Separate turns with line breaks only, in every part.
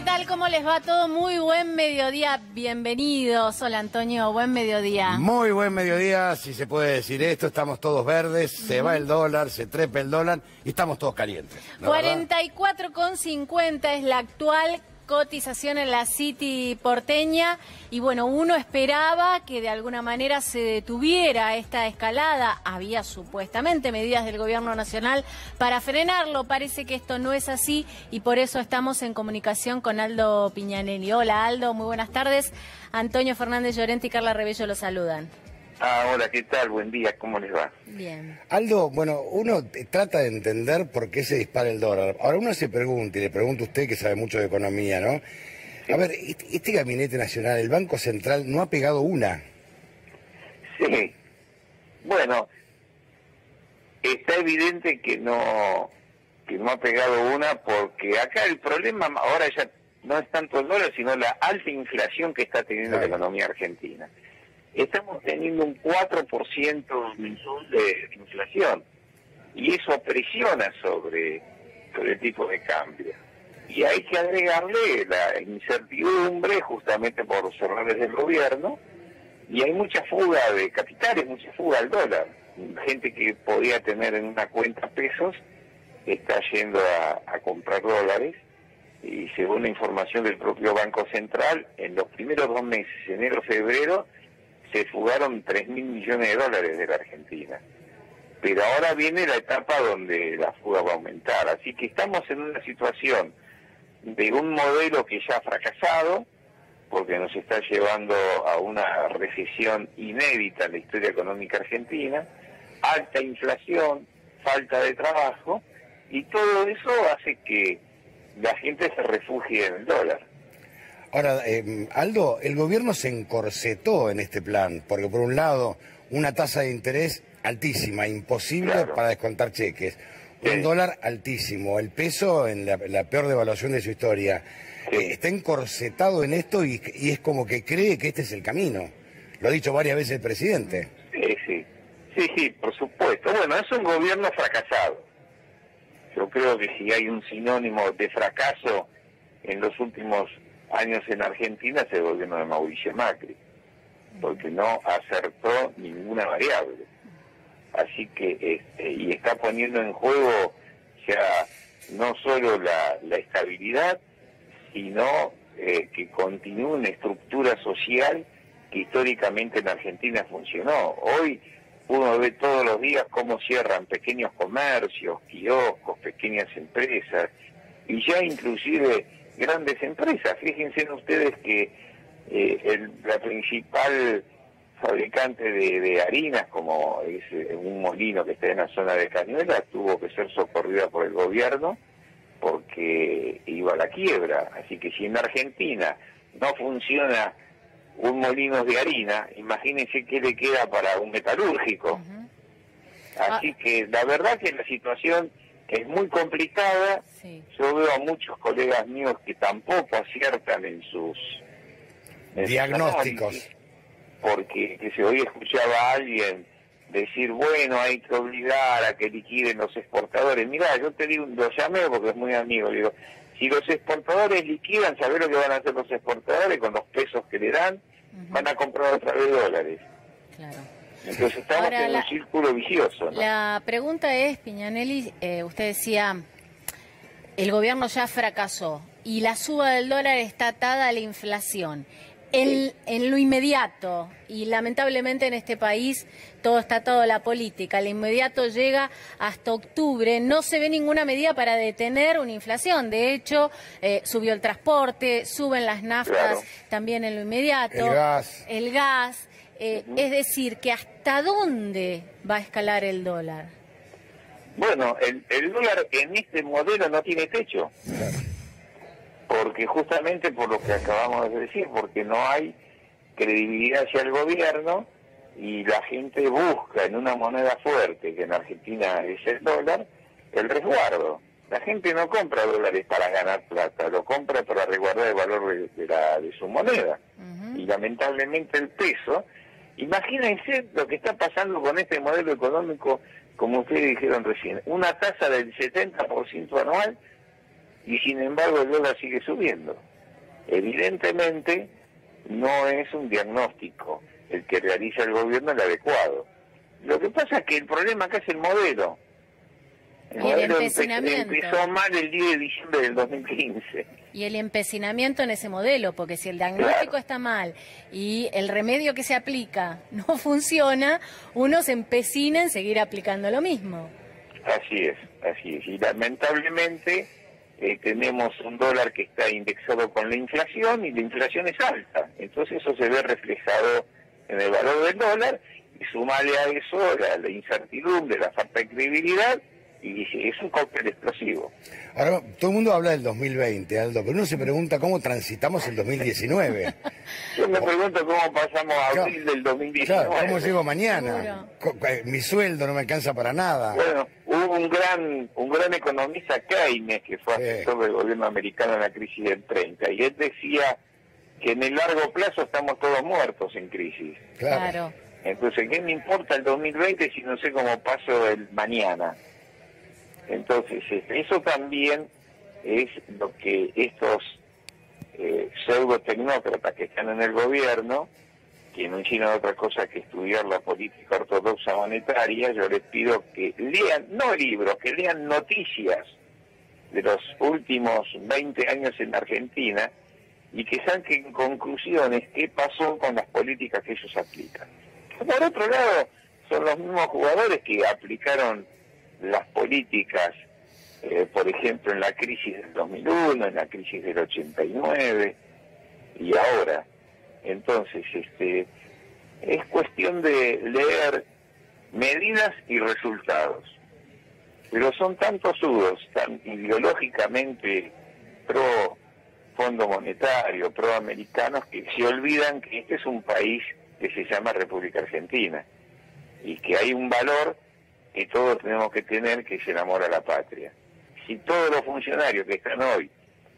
tal? ¿Cómo les va todo? Muy buen mediodía, bienvenidos. Hola Antonio, buen mediodía.
Muy buen mediodía, si se puede decir esto, estamos todos verdes, se va el dólar, se trepa el dólar y estamos todos calientes.
44,50 es la actual cotización en la City porteña y bueno, uno esperaba que de alguna manera se detuviera esta escalada. Había supuestamente medidas del gobierno nacional para frenarlo, parece que esto no es así y por eso estamos en comunicación con Aldo Piñanelli. Hola Aldo, muy buenas tardes. Antonio Fernández Llorente y Carla Rebello los saludan.
Hola, ¿qué tal? Buen día, ¿cómo les va?
Bien.
Aldo, bueno, uno trata de entender por qué se dispara el dólar. Ahora uno se pregunta, y le pregunto a usted que sabe mucho de economía, ¿no?
Sí.
A ver, este gabinete nacional, el Banco Central, no ha pegado una.
Sí. Bueno, está evidente que no ha pegado una, porque acá el problema ahora ya no es tanto el dólar, sino la alta inflación que está teniendo la economía argentina. Estamos teniendo un 4% mensual de inflación y eso presiona sobre el tipo de cambio. Y hay que agregarle la incertidumbre justamente por los errores del gobierno y hay mucha fuga de capitales, mucha fuga al dólar. Gente que podía tener en una cuenta pesos está yendo a comprar dólares y según la información del propio Banco Central, en los primeros 2 meses, enero-febrero, se fugaron 3.000 millones de dólares de la Argentina. Pero ahora viene la etapa donde la fuga va a aumentar. Así que estamos en una situación de un modelo que ya ha fracasado, porque nos está llevando a una recesión inédita en la historia económica argentina, alta inflación, falta de trabajo, y todo eso hace que la gente se refugie en el dólar.
Ahora, Aldo, el gobierno se encorsetó en este plan, porque por un lado, una tasa de interés altísima, imposible para descontar cheques, un dólar altísimo, el peso en la peor devaluación de su historia. Está encorsetado en esto y es como que cree que este es el camino. Lo ha dicho varias veces el presidente.
Sí, por supuesto. Bueno, es un gobierno fracasado. Yo creo que si hay un sinónimo de fracaso en los últimos años en Argentina es el gobierno de Mauricio Macri, porque no acertó ninguna variable. Así que, y está poniendo en juego ya no solo la estabilidad, sino que continúe una estructura social que históricamente en Argentina funcionó. Hoy uno ve todos los días cómo cierran pequeños comercios, kioscos, pequeñas empresas, y ya inclusive grandes empresas. Fíjense ustedes que la principal fabricante de harinas, como es un molino que está en la zona de Cañuelas, tuvo que ser socorrida por el gobierno porque iba a la quiebra. Así que si en Argentina no funciona un molino de harina, imagínense qué le queda para un metalúrgico. Así que la verdad que la situación es muy complicada.
Sí.
Yo veo a muchos colegas míos que tampoco aciertan en sus
diagnósticos.
Porque que se hoy escuchaba a alguien decir, bueno, hay que obligar a que liquiden los exportadores. Mirá, yo te digo, lo llamé porque es muy amigo, le digo, si los exportadores liquidan, ¿sabés lo que van a hacer los exportadores con los pesos que le dan? Van a comprar otra vez dólares.
Claro.
Entonces estamos en un círculo vicioso, ¿no?
La pregunta es, Piñanelli, usted decía, el gobierno ya fracasó y la suba del dólar está atada a la inflación. En lo inmediato, y lamentablemente en este país todo está atado a la política, lo inmediato llega hasta octubre, no se ve ninguna medida para detener una inflación. De hecho, subió el transporte, suben las naftas también en lo inmediato. El gas. Es decir, que ¿hasta dónde va a escalar el dólar?
Bueno, el dólar en este modelo no tiene techo. Porque justamente por lo que acabamos de decir, porque no hay credibilidad hacia el gobierno y la gente busca en una moneda fuerte, que en Argentina es el dólar, el resguardo. La gente no compra dólares para ganar plata, lo compra para resguardar el valor de su moneda. Y lamentablemente el peso, imagínense lo que está pasando con este modelo económico, como ustedes dijeron recién, una tasa del 70% anual, y sin embargo el dólar sigue subiendo. Evidentemente no es un diagnóstico el que realiza el gobierno el adecuado. Lo que pasa es que el problema acá es el modelo. El modelo empezó mal el 10 de diciembre del 2015.
Y el empecinamiento en ese modelo, porque si el diagnóstico está mal y el remedio que se aplica no funciona, uno se empecina en seguir aplicando lo mismo.
Así es. Y lamentablemente tenemos un dólar que está indexado con la inflación y la inflación es alta. Entonces eso se ve reflejado en el valor del dólar y sumale a eso la incertidumbre, la falta de credibilidad, y es un cóctel explosivo.
Ahora, todo el mundo habla del 2020, Aldo, pero uno se pregunta cómo transitamos el 2019.
Yo me pregunto cómo pasamos a abril del 2019.
Claro, ¿cómo llego mañana? Mi sueldo no me alcanza para nada.
Bueno, hubo un gran economista, Keynes, que fue asesor del gobierno americano en la crisis del 30, y él decía que en el largo plazo estamos todos muertos en crisis.
Claro.
Entonces, ¿qué me importa el 2020 si no sé cómo paso el mañana? Entonces, eso también es lo que estos pseudo tecnócratas que están en el gobierno, que no hicieron otra cosa que estudiar la política ortodoxa monetaria, yo les pido que lean, no libros, que lean noticias de los últimos 20 años en Argentina y que saquen conclusiones qué pasó con las políticas que ellos aplican. Por otro lado, son los mismos jugadores que aplicaron las políticas, por ejemplo, en la crisis del 2001, en la crisis del 89 y ahora. Entonces, es cuestión de leer medidas y resultados. Pero son tan tosudos, tan ideológicamente pro Fondo Monetario, pro americanos, que se olvidan que este es un país que se llama República Argentina y que hay un valor que todos tenemos que tener, que es el amor a la patria. Si todos los funcionarios que están hoy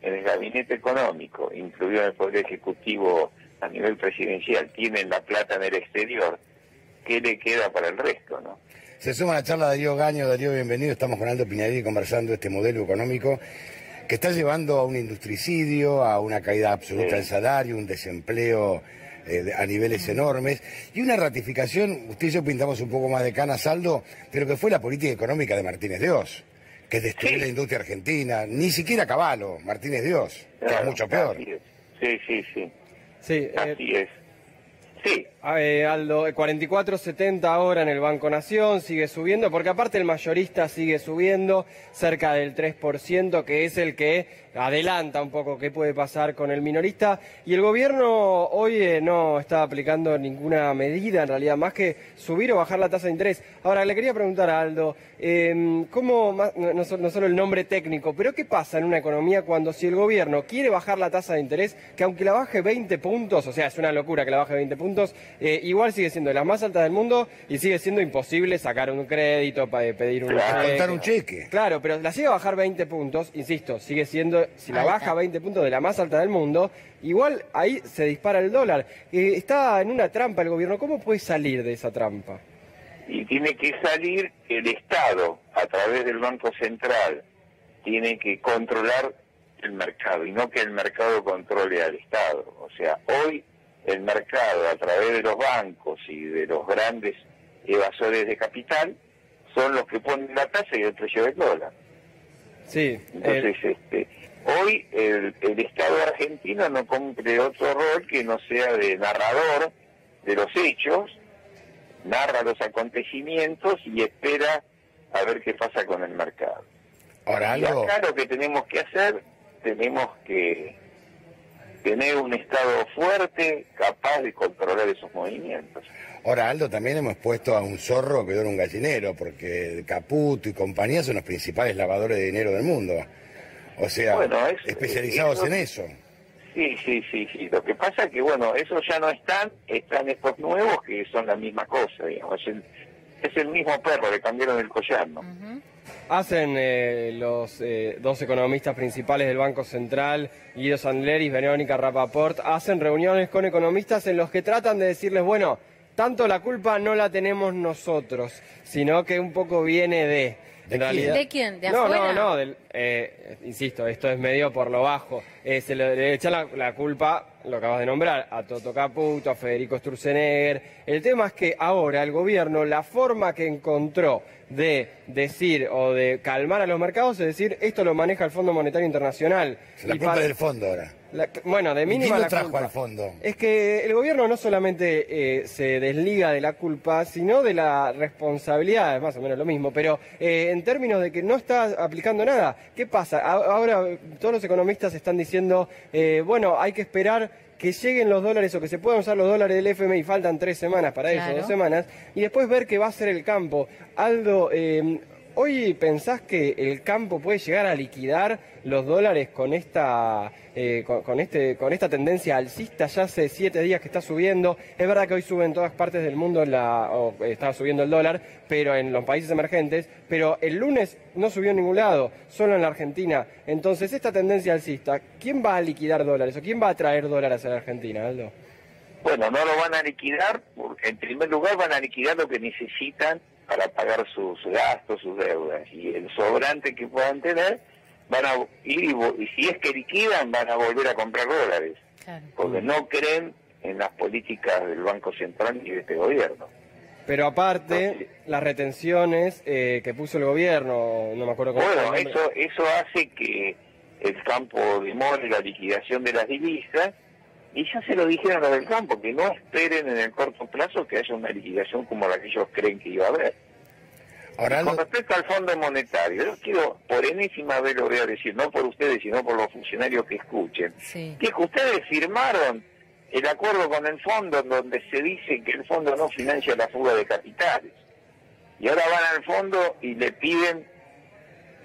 en el gabinete económico, incluido en el Poder Ejecutivo a nivel presidencial, tienen la plata en el exterior, ¿qué le queda para el resto, no?
Se suma a la charla Darío Gaño. Darío, bienvenido. Estamos con Aldo Piñarí conversando este modelo económico que está llevando a un industricidio, a una caída absoluta del salario, un desempleo a niveles enormes, y una ratificación. Usted y yo pintamos un poco más de canas, Aldo, de lo que fue la política económica de Martínez de Oz, que destruyó la industria argentina. Ni siquiera Cavallo, Martínez de Oz, que es mucho peor.
Sí, así es. Sí.
Aldo, 44.70 ahora en el Banco Nación, sigue subiendo, porque aparte el mayorista sigue subiendo, cerca del 3%, que es el que adelanta un poco qué puede pasar con el minorista, y el gobierno hoy no está aplicando ninguna medida, en realidad, más que subir o bajar la tasa de interés. Ahora, le quería preguntar a Aldo, ¿cómo, no solo el nombre técnico, pero qué pasa en una economía cuando si el gobierno quiere bajar la tasa de interés, que aunque la baje 20 puntos, o sea, es una locura que la baje 20 puntos, igual sigue siendo de las más altas del mundo y sigue siendo imposible sacar un crédito, pedir un
cheque.
Claro, pero la sigue a bajar 20 puntos, insisto, sigue siendo, si la baja 20 puntos de la más alta del mundo, igual ahí se dispara el dólar. Está en una trampa el gobierno. ¿Cómo puede salir de esa trampa?
Y tiene que salir el Estado, a través del Banco Central, tiene que controlar el mercado y no que el mercado controle al Estado. O sea, hoy el mercado, a través de los bancos y de los grandes evasores de capital, son los que ponen la tasa y el precio del dólar.
Sí.
Entonces, hoy el Estado argentino no cumple otro rol que no sea de narrador de los hechos, narra los acontecimientos y espera a ver qué pasa con el mercado.
Ahora,
y acá lo que tenemos que hacer, tenemos que tener un Estado fuerte, capaz de controlar esos movimientos.
Ahora, Aldo, también hemos puesto a un zorro que dura un gallinero, porque Caputo y compañía son los principales lavadores de dinero del mundo. O sea, bueno, especializados en eso.
Sí. Lo que pasa es que, bueno, esos ya no están estos nuevos que son la misma cosa, digamos. Es el mismo perro, le cambiaron el collar, ¿no?
Hacen los dos economistas principales del Banco Central, Guido Sandler y Verónica Rappaport, hacen reuniones con economistas en los que tratan de decirles, bueno, tanto la culpa no la tenemos nosotros, sino que un poco viene de... En realidad,
¿De quién? ¿De
no,
afuera?
no, insisto, esto es medio por lo bajo. Se le echan la culpa, lo acabas de nombrar, a Toto Caputo, a Federico Sturzenegger. El tema es que ahora el gobierno, la forma que encontró de decir o de calmar a los mercados es decir, esto lo maneja el Fondo Monetario Internacional.
La culpa del fondo ahora.
Bueno, de mínima
¿Quién lo
la
trajo
culpa.
al fondo?
Es que el gobierno no solamente se desliga de la culpa, sino de la responsabilidad, es más o menos lo mismo, pero en términos de que no está aplicando nada. ¿Qué pasa? Ahora todos los economistas están diciendo, bueno, hay que esperar que lleguen los dólares o que se puedan usar los dólares del FMI, faltan 3 semanas para eso, 2 semanas, y después ver qué va a hacer el campo. Aldo, ¿hoy pensás que el campo puede llegar a liquidar los dólares con esta tendencia alcista? Ya hace 7 días que está subiendo. Es verdad que hoy sube en todas partes del mundo está subiendo el dólar, pero en los países emergentes, pero el lunes no subió en ningún lado, solo en la Argentina. Entonces, esta tendencia alcista, ¿quién va a liquidar dólares o quién va a traer dólares a la Argentina, Aldo?
Bueno, no lo van a liquidar, porque en primer lugar van a liquidar lo que necesitan para pagar sus gastos, sus deudas, y el sobrante que puedan tener van a ir y si es que liquidan van a volver a comprar dólares, claro, porque no creen en las políticas del Banco Central y de este gobierno.
Pero aparte, entonces, las retenciones que puso el gobierno, no me acuerdo cómo.
Bueno, eso hace que el campo demore la liquidación de las divisas, y ya se lo dijeron a los del campo, que no esperen en el corto plazo que haya una liquidación como la que ellos creen que iba a haber. Ahora, con respecto al Fondo Monetario, yo quiero, por enésima vez lo voy a decir, no por ustedes, sino por los funcionarios que escuchen, que ustedes firmaron el acuerdo con el fondo en donde se dice que el fondo no financia la fuga de capitales. Y ahora van al fondo y le piden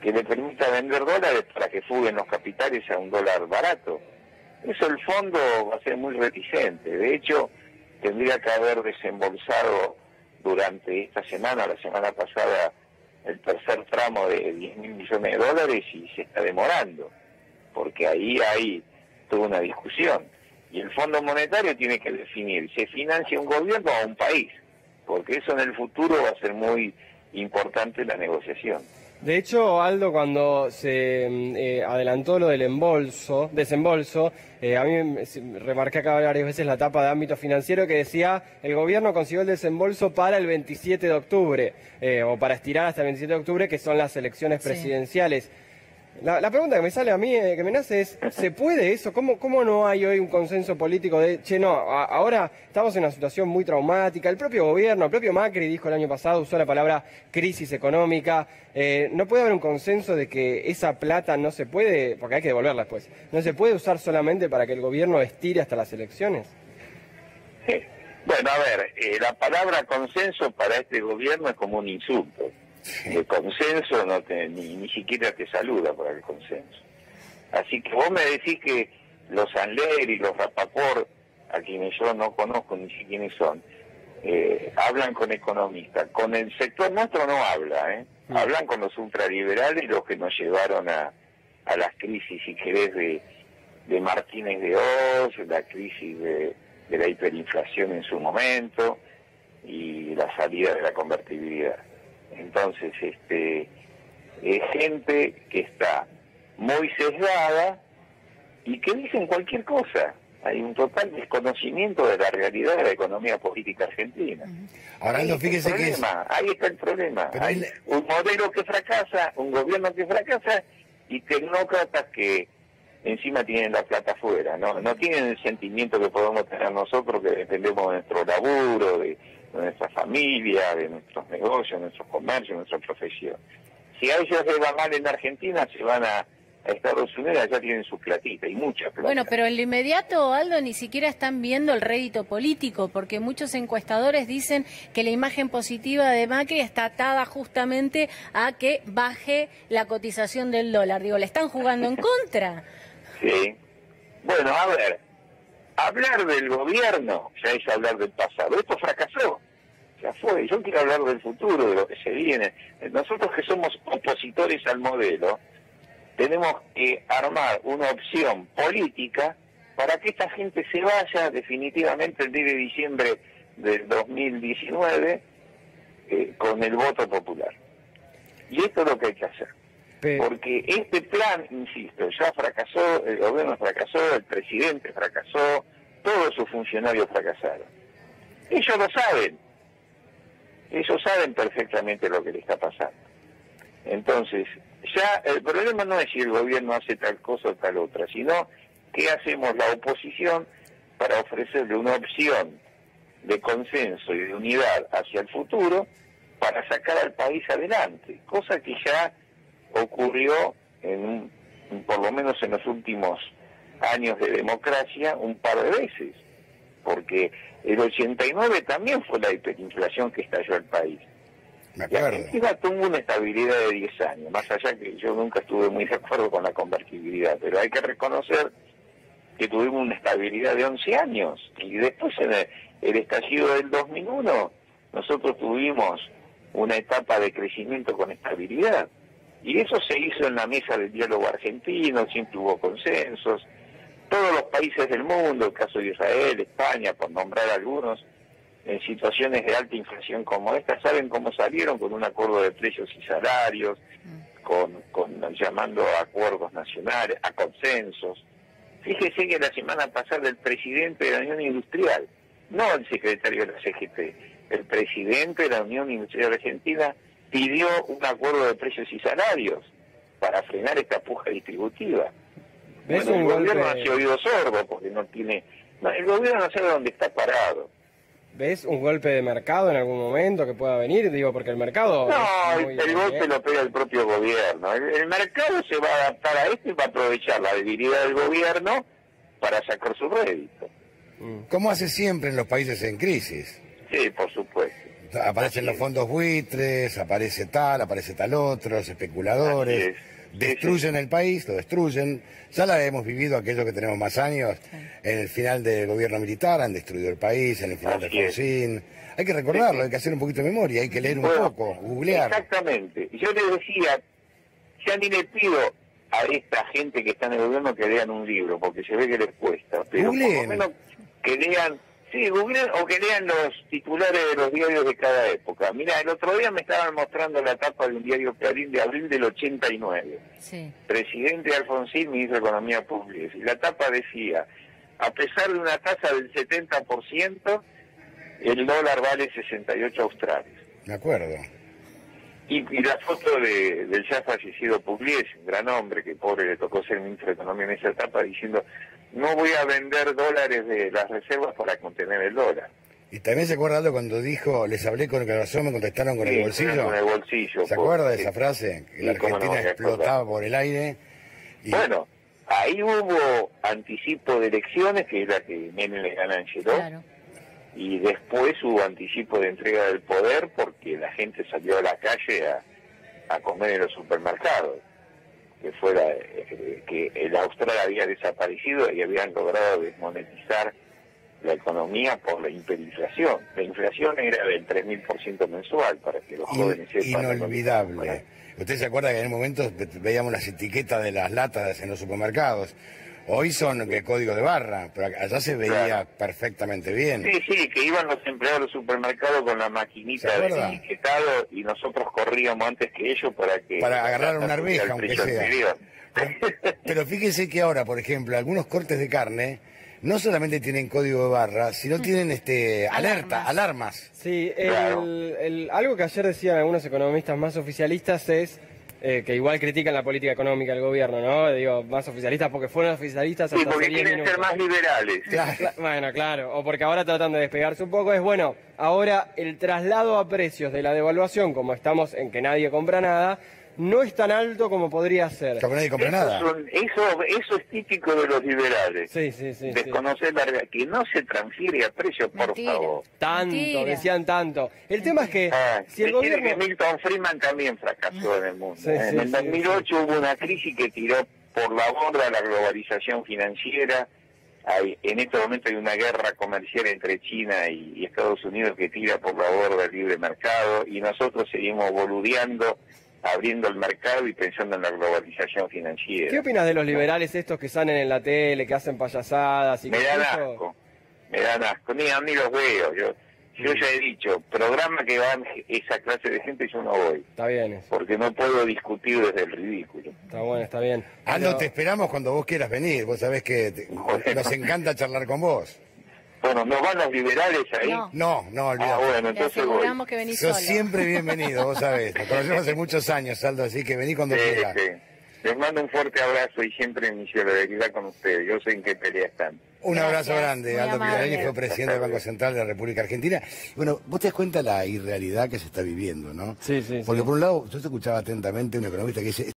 que le permita vender dólares para que fuguen los capitales a un dólar barato. Eso el fondo va a ser muy reticente. De hecho, tendría que haber desembolsado durante esta semana, la semana pasada, el tercer tramo de 10.000 millones de dólares y se está demorando, porque ahí hay toda una discusión. Y el Fondo Monetario tiene que definir, ¿se financia un gobierno o un país? Porque eso en el futuro va a ser muy importante la negociación.
De hecho, Aldo, cuando se adelantó lo del desembolso, a mí remarqué acá varias veces la tapa de ámbito financiero que decía el gobierno consiguió el desembolso para el 27 de octubre, o para estirar hasta el 27 de octubre, que son las elecciones presidenciales. La pregunta que me sale a mí, que me nace es, ¿se puede eso? ¿Cómo no hay hoy un consenso político de, ahora estamos en una situación muy traumática? El propio gobierno, el propio Macri dijo el año pasado, usó la palabra crisis económica. ¿No puede haber un consenso de que esa plata no se puede, porque hay que devolverla después, no se puede usar solamente para que el gobierno estire hasta las elecciones?
Sí. Bueno, a ver, la palabra consenso para este gobierno es como un insulto. El consenso ni siquiera te saluda por el consenso. Así que vos me decís que los Anler y los Rapaport, a quienes yo no conozco ni sé quiénes son, hablan con economistas. Con el sector nuestro no habla, hablan con los ultraliberales, los que nos llevaron a las crisis, si querés, de Martínez de Oz, la crisis de la hiperinflación en su momento y la salida de la convertibilidad. Entonces, es gente que está muy sesgada y que dicen cualquier cosa. Hay un total desconocimiento de la realidad de la economía política argentina.
Ahora, no, fíjese que
ahí está el problema. Hay un modelo que fracasa, un gobierno que fracasa y tecnócratas que encima tienen la plata afuera, no tienen el sentimiento que podemos tener nosotros, que dependemos de nuestro laburo, de nuestra familia, de nuestros negocios, de nuestros comercios, de nuestra profesión. Si a ellos les va mal en Argentina, se van a Estados Unidos, allá tienen su platita y mucha plata.
Bueno, pero en lo inmediato, Aldo, ni siquiera están viendo el rédito político, porque muchos encuestadores dicen que la imagen positiva de Macri está atada justamente a que baje la cotización del dólar. Digo, le están jugando en contra.
Sí. Bueno, a ver, hablar del gobierno ya es hablar del pasado. Esto fracasó, ya fue. Yo quiero hablar del futuro, de lo que se viene. Nosotros que somos opositores al modelo, tenemos que armar una opción política para que esta gente se vaya definitivamente el 10 de diciembre del 2019 con el voto popular. Y esto es lo que hay que hacer. Porque este plan, insisto, ya fracasó, el gobierno fracasó, el presidente fracasó, todos sus funcionarios fracasaron. Ellos lo saben. Ellos saben perfectamente lo que le está pasando. Entonces, ya el problema no es si el gobierno hace tal cosa o tal otra, sino qué hacemos la oposición para ofrecerle una opción de consenso y de unidad hacia el futuro para sacar al país adelante, cosa que ya ocurrió por lo menos en los últimos años de democracia un par de veces, porque el 89 también fue la hiperinflación que estalló el país. Y Argentina tuvo una estabilidad de 10 años, más allá que yo nunca estuve muy de acuerdo con la convertibilidad, pero hay que reconocer que tuvimos una estabilidad de 11 años, y después en el estallido del 2001 nosotros tuvimos una etapa de crecimiento con estabilidad, y eso se hizo en la mesa del diálogo argentino, siempre hubo consensos. Todos los países del mundo, el caso de Israel, España, por nombrar algunos, en situaciones de alta inflación como esta, saben cómo salieron, con un acuerdo de precios y salarios, llamando a acuerdos nacionales, a consensos. Fíjese que la semana pasada el presidente de la Unión Industrial, no el secretario de la CGT, el presidente de la Unión Industrial Argentina pidió un acuerdo de precios y salarios para frenar esta puja distributiva. Bueno, el gobierno ha sido oído sordo porque no tiene... No, el gobierno no sabe dónde está parado.
¿Ves un golpe de mercado en algún momento que pueda venir? Digo, porque el mercado...
No, el golpe lo pega el propio gobierno. El mercado se va a adaptar a esto y va a aprovechar la debilidad del gobierno para sacar su rédito.
Como hace siempre en los países en crisis.
Sí, por supuesto.
Aparecen los fondos buitres, aparece tal otro, los especuladores, destruyen el país, lo destruyen. Ya la hemos vivido aquellos que tenemos más años, en el final del gobierno militar han destruido el país, en el final de Alfonsín. Hay que recordarlo, hay que hacer un poquito de memoria, hay que leer un poco, googlear.
Exactamente. Yo les decía, ya ni le pido a esta gente que está en el gobierno que lean un libro, porque se ve que les cuesta, pero por lo menos que lean... Sí, googleen o que lean los titulares de los diarios de cada época. Mira, el otro día me estaban mostrando la tapa de un diario Clarín de abril del 89. Sí. Presidente Alfonsín, ministro de Economía Pública. Y la tapa decía, a pesar de una tasa del 70%, el dólar vale 68 australes.
De acuerdo.
Y la foto del ya fallecido Pugliese, un gran hombre que pobre le tocó ser ministro de Economía en esa etapa, diciendo... No voy a vender dólares de las reservas para contener el dólar.
Y también se acuerda Aldo cuando dijo, les hablé con el corazón, me contestaron con el bolsillo.
Con el bolsillo.
¿Se acuerda de esa frase? Que la Argentina explotaba por el aire. Y...
Bueno, ahí hubo anticipo de elecciones, que es la que Menem le gana a Angeló. Claro. Y después hubo anticipo de entrega del poder porque la gente salió a la calle a comer en los supermercados. Que fuera que el austral había desaparecido y habían logrado desmonetizar la economía por la hiperinflación. La inflación era del 3.000% mensual, para que los jóvenes sepan.
Inolvidable. ¿Usted se acuerda que en el momento veíamos las etiquetas de las latas en los supermercados? Hoy son de código de barra, pero allá se veía perfectamente bien.
Sí, que iban los empleados del supermercado con la maquinita de etiquetado y nosotros corríamos antes que ellos para
agarrar una arveja, aunque sea. Pero fíjense que ahora, por ejemplo, algunos cortes de carne no solamente tienen código de barra, sino tienen alarmas.
Sí, algo que ayer decían algunos economistas más oficialistas es... que igual critican la política económica del gobierno, ¿no? Digo, más oficialistas porque fueron oficialistas hasta
sí, porque quieren ser más liberales.
Claro. Bueno, claro, o porque ahora tratan de despegarse un poco. Es bueno, ahora el traslado a precios de la devaluación, como estamos en que nadie compra nada, no es tan alto como podría ser.
Como nadie compra nada.
Eso es típico de los liberales.
Sí.
Desconocer que no se transfiere a precio, por favor.
Tanto, decían tanto. El tema es que si el gobierno...
que Milton Friedman también fracasó en el mundo. En el 2008 hubo una crisis que tiró por la borda la globalización financiera. En este momento hay una guerra comercial entre China y Estados Unidos que tira por la borda el libre mercado y nosotros seguimos boludeando, abriendo el mercado y pensando en la globalización financiera.
¿Qué opinas de los liberales estos que salen en la tele, que hacen payasadas? Y
me dan asco, ni los veo. Yo ya he dicho, programa que van esa clase de gente yo no voy.
Está bien eso.
Porque no puedo discutir desde el ridículo.
Está bueno, está bien.
Aldo,
Pero-
te esperamos cuando vos quieras venir. Vos sabés que nos encanta charlar con vos.
Bueno, ¿nos van los liberales ahí?
No.
No,
Ah,
olvídate.
bueno,
Le
entonces voy.
aseguramos que venís
Sos
solo.
siempre bienvenido, vos sabés. Nos conocemos hace muchos años, Aldo, así que vení cuando
Sí,
quieras.
sí. Les mando un fuerte abrazo y siempre mi solidaridad con ustedes. Yo sé en qué pelea están.
Un
Gracias,
abrazo grande.
muy
Aldo
amable.
Pillarelli fue presidente del Banco Central de la República Argentina. Bueno, vos te das cuenta la irrealidad que se está viviendo, ¿no?
Sí, sí,
Porque
sí.
por un lado, yo te escuchaba atentamente un economista que dice,